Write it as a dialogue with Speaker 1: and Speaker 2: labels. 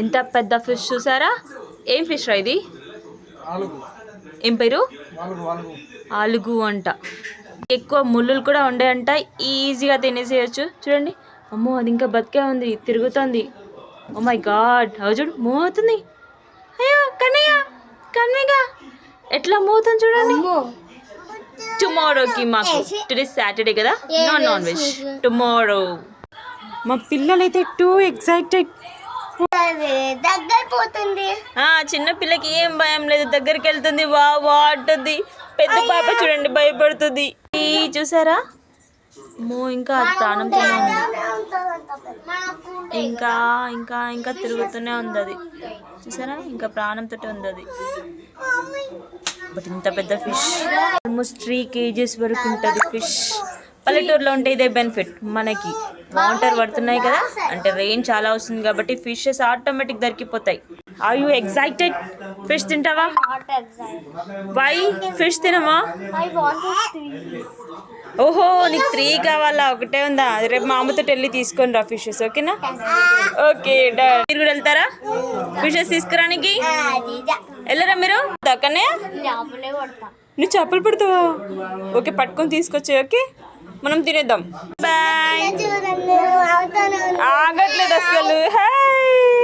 Speaker 1: ఎంత పెద్ద ఫిష్ చూసారా? ఏం ఫిష్ రా ఇది? ఏం పేరు? ఆలుగు అంట. ఎక్కువ ముళ్ళులు కూడా ఉండేయంట, ఈజీగా తినేసేయచ్చు. చూడండి, అమ్మో అది ఇంకా బతికే ఉంది, తిరుగుతుంది. ఓ మై గాడ్, చూడు మూవ్ అవుతుంది. అయ్యో కన్నయ్య, కన్విగా ఎట్లా మూవ్ అవుతుంది చూడండి. టుమారోకి మాకు టుడే సాటర్డే కదా, నాన్ వెజ్ టుమారో. మా పిల్లలైతే టూ ఎక్సైటెడ్. చిన్న పిల్లకి ఏం భయం లేదు, దగ్గరికి వెళ్తుంది, వా అంటుంది. పెద్ద పాప చూడండి భయపడుతుంది. చూసారా, ఇంకా ప్రాణంతో ఉంది, ఇంకా ఇంకా ఇంకా తిరుగుతూనే ఉంది అది. చూసారా, ఇంకా ప్రాణంతో ఉంది అది. బట్ ఇంత పెద్ద ఫిష్ ఆల్మోస్ట్ 3 kgs వరకు ఉంటుంది ఫిష్. పల్లెటూరులో ఉంటే ఇదే బెనిఫిట్ మనకి. వాటర్ పడుతున్నాయి కదా, అంటే రెయిన్ చాలా వస్తుంది కాబట్టి ఫిషెస్ ఆటోమేటిక్ దొరికిపోతాయి. Are you excited? ఫిష్ తింటావా? వై ఫిష్ తినమా? ఓహో, నీకు 3 కావాలా? ఒకటే ఉందా? రేపు మా అమ్మతో వెళ్ళి తీసుకొని రా ఫిషెస్, ఓకేనా? Okay done. మీరు కూడా వెళ్తారా ఫిషెస్ తీసుకురానికి? వెళ్ళరా మీరు? దక్కనే నువ్వు చేపలు పడతావా? ఓకే, పట్టుకొని తీసుకొచ్చే. ఓకే, మనం తినేద్దాం. బాయ్. ఆగట్లేదు అసలు. హాయ్.